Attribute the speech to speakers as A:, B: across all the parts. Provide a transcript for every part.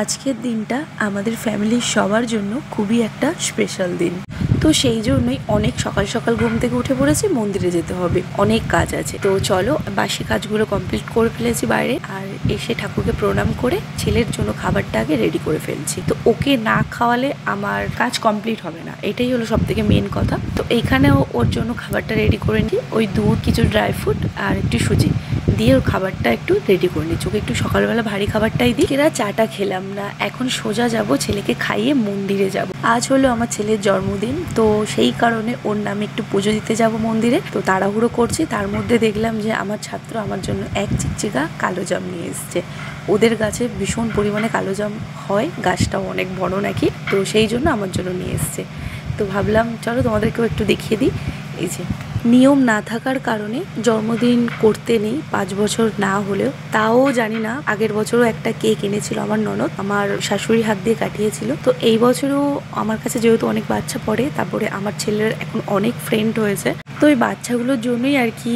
A: আজকের দিনটা আমাদের ফ্যামিলির সবার জন্য খুবই একটা স্পেশাল দিন। তো সেই জন্যই অনেক সকাল সকাল ঘুম থেকে উঠে পড়েছি, মন্দিরে যেতে হবে, অনেক কাজ আছে। তো চলো, বাসি কাজগুলো কমপ্লিট করে ফেলেছি বাইরে, আর এসে ঠাকুরকে প্রণাম করে ছেলের জন্য খাবারটা আগে রেডি করে ফেলছি। তো ওকে না খাওয়ালে আমার কাজ কমপ্লিট হবে না, এটাই হলো সব থেকে মেন কথা। তো এইখানেও ওর জন্য খাবারটা রেডি করে নিই, ওই দুধ, কিছু ড্রাই ফ্রুট আর একটু সুজি দিয়ে ওর খাবারটা একটু রেডি করে নিচ্ছি। ওকে একটু সকালবেলা ভারী খাবারটাই দিই। এরা চাটা খেলাম না, এখন সোজা যাব ছেলেকে খাইয়ে মন্দিরে যাব। আজ হলো আমার ছেলের জন্মদিন, তো সেই কারণে ওর নামে একটু পুজো দিতে যাব মন্দিরে। তো তাড়াহুড়ো করছি, তার মধ্যে দেখলাম যে আমার ছাত্র আমার জন্য এক চিকচিকা কালো জাম নিয়ে এসছে। ওদের গাছে ভীষণ পরিমাণে কালো জাম হয়, গাছটাও অনেক বড় নাকি, তো সেই জন্য আমার জন্য নিয়ে এসছে। তো ভাবলাম চলো তোমাদেরকেও একটু দেখিয়ে দিই। এই যে নিয়ম না থাকার কারণে জন্মদিন করতে নেই 5 বছর না হলেও, তাও জানি না। আগের বছরও একটা কেক এনেছিল আমার ননদ, আমার শাশুড়ি হাত দিয়ে কাটিয়েছিল। তো এই বছরও আমার কাছে যেহেতু অনেক বাচ্চা পড়ে, তারপরে আমার ছেলের এখন অনেক ফ্রেন্ড হয়েছে, তো এই বাচ্চাগুলোর জন্যই আর কি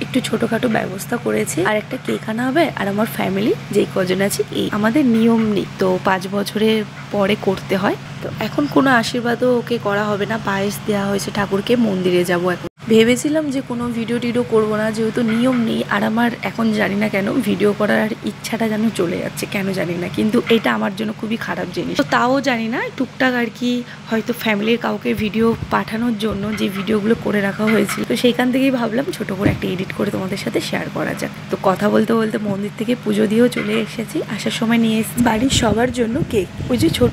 A: একটু ছোটখাটো ব্যবস্থা করেছি। আর একটা কেক আনা হবে, আর আমার ফ্যামিলি যেই কজন আছি, এই আমাদের নিয়ম নেই, তো 5 বছরের পরে করতে হয়। তো এখন কোনো আশীর্বাদও ওকে করা হবে না, পায়েস দেওয়া হয়েছে ঠাকুরকে, মন্দিরে যাব। এখন ভেবেছিলাম যে কোনো ভিডিও টিডিও করবো না, যেহেতু নিয়ম নেই। আর আমার এখন জানি না কেন ভিডিও করার ইচ্ছাটা যেন চলে যাচ্ছে, কেন জানি না, কিন্তু এটা আমার জন্য খুবই খারাপ জিনিস। তো তাও জানি না, টুকটাক আর কি হয়তো ফ্যামিলির কাউকে ভিডিও পাঠানোর জন্য যে ভিডিওগুলো করে রাখা হয়েছিল, তো সেইখান থেকেই ভাবলাম ছোট করে একটা এডিট করে তোমাদের সাথে শেয়ার করা যাক। তো কথা বলতে বলতে মন্দির থেকে পুজো দিয়েও চলে এসেছি। আসার সময় নিয়ে এসেছি বাড়ির সবার জন্য কেক। ওই যে ছোট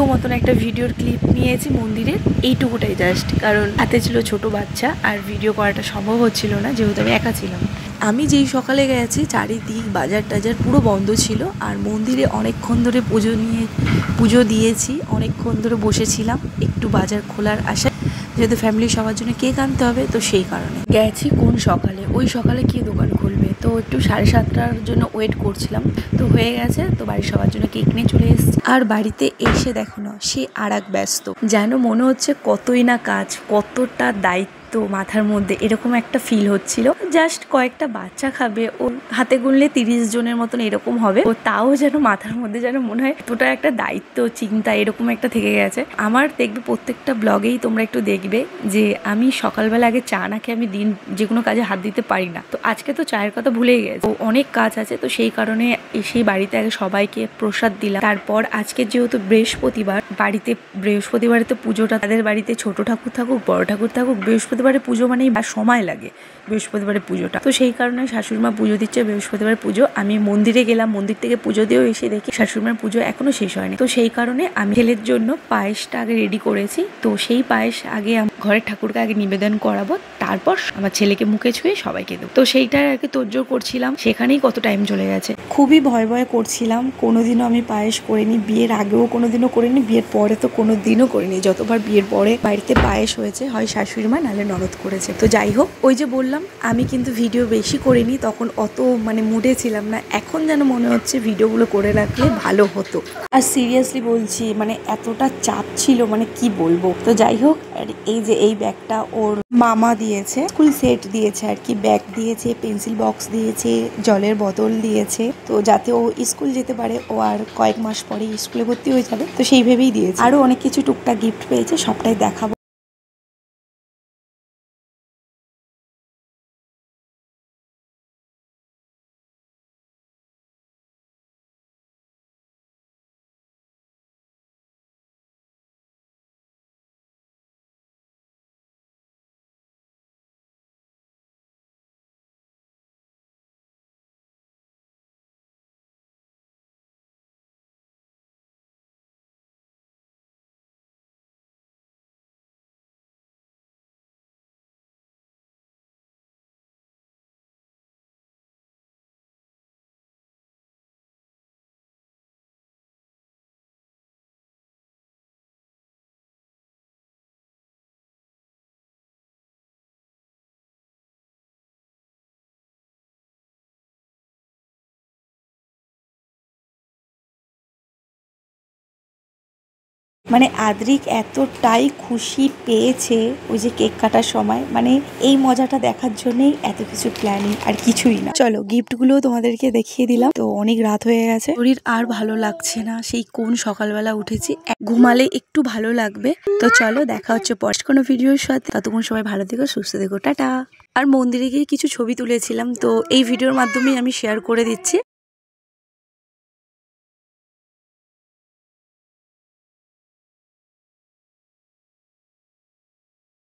A: মতন একটা ভিডিওর ক্লিপ নিয়েছি মন্দিরের, এইটুকুটাই জাস্ট, কারণ হাতে ছিল ছোট বাচ্চা আর ভিডিও করাটা সম্ভব হচ্ছিল না, যেহেতু আমি একা ছিলাম। আমি যেই সকালে গেছি, চারিদিক বাজার টাজার পুরো বন্ধ ছিল, আর মন্দিরে অনেকক্ষণ ধরে পুজো দিয়েছি, অনেকক্ষণ ধরে বসেছিলাম একটু বাজার খোলার আশায়, যেহেতু ফ্যামিলির সবার জন্য কেক আনতে হবে, তো সেই কারণে গেছি। কোন সকালে, ওই সকালে কি দোকান খুলবে, তো একটু 7:30টার জন্য ওয়েট করছিলাম। তো হয়ে গেছে, তো বাড়ির সবার জন্য কেক নিয়ে চলে এসেছি। আর বাড়িতে এসে দেখো না, সে আর এক ব্যস্ত, যেন মনে হচ্ছে কতই না কাজ, কতটা দায়িত্ব মাথার মধ্যে, এরকম একটা ফিল হচ্ছিল। জাস্ট কয়েকটা বাচ্চা খাবে, ও হাতে গুনলে 30 জনের মতন এরকম হবে, ও তাও যেন মাথার মধ্যে যেন মনে হয় এতটা একটা দায়িত্ব, চিন্তা এরকম একটা থেকে গেছে। আমার দেখবে প্রত্যেকটা ব্লগেই তোমরা একটু দেখবে যে আমি সকালবেলা আগে চা না খেয়ে আমি দিন যে কোনো কাজে হাত দিতে পারি না। তো আজকে তো চায়ের কথা ভুলেই গেছে, অনেক কাজ আছে, তো সেই কারণে এসেই বাড়িতে আগে সবাইকে প্রসাদ দিলাম। তারপর আজকে যেহেতু বৃহস্পতিবার, বাড়িতে বৃহস্পতিবারে তো পুজোটা, তাদের বাড়িতে ছোট ঠাকুর থাকুক বড় ঠাকুর থাকুক, বৃহস্পতিবারে পুজো মানেই সময় লাগে বৃহস্পতিবারে পুজোটা, তো সেই কারণে শাশুড়িমা পুজো দিচ্ছে বৃহস্পতিবার পুজো। আমি মন্দিরে গেলাম, মন্দির থেকে পুজো দিয়েও এসে দেখি শাশুড়িমার পুজো এখনো শেষ হয়নি, তো সেই কারণে আমি ছেলের জন্য পায়েসটা আগে রেডি করেছি। তো সেই পায়েস আগে ঘরের ঠাকুরকে আগে নিবেদন করাবো, তারপর আমার ছেলেকে মুখে ছুঁয়ে সবাইকে দেবো। তো সেইটার আর কি তোড়জোড় করছিলাম, সেখানেই কত টাইম চলে গেছে। খুবই ভয় ভয় করছিলাম, কোনোদিনও আমি পায়েস করিনি, বিয়ের আগেও কোনোদিনও করিনি, বিয়ের পরে তো কোনোদিনও করিনি। যতবার বিয়ের পরে বাড়িতে পায়েস হয়েছে, হয় শাশুড়ি মা নাহলে ননদ করেছে। তো যাই হোক, ওই যে বললাম আমি কিন্তু ভিডিও বেশি করিনি, তখন অত মুডে ছিলাম না। এখন যেন মনে হচ্ছে ভিডিওগুলো করে রাখলে ভালো হতো। আর সিরিয়াসলি বলছি, এতটা চাপ ছিল, কি বলবো। তো যাই হোক, আর এই যে এই ব্যাগটা ওর মামা দিয়েছে, স্কুল সেট দিয়েছে আর কি, ব্যাগ দিয়েছে, পেন্সিল বক্স দিয়েছে, জলের বোতল দিয়েছে, তো যাতে ও স্কুল যেতে পারে। ও আর কয়েক মাস পরে স্কুলে ভর্তি হয়ে যাবে, তো সেই ভেবেই দিয়েছে। আরো অনেক কিছু টুকটাক গিফট পেয়েছে, সবটাই দেখাবো। মানে আদ্রিক এতটাই খুশি পেয়েছে ওই যে কেক কাটার সময়, মানে এই মজাটা দেখার জন্যই এত কিছু প্ল্যানিং, আর কিছুই না। চলো গিফট গুলো তোমাদেরকে দেখিয়ে দিলাম। তো অনেক রাত হয়ে গেছে, শরীর আর ভালো লাগছে না, সেই কোন সকালবেলা উঠেছি, ঘুমালে একটু ভালো লাগবে। তো চলো দেখা হচ্ছে পরে কোনো ভিডিওর সাথে, ততক্ষণ সবাই ভালো থেকো, সুস্থ থেকো, টাটা। আর মন্দিরে গিয়ে কিছু ছবি তুলেছিলাম, তো এই ভিডিওর মাধ্যমেই আমি শেয়ার করে দিচ্ছি।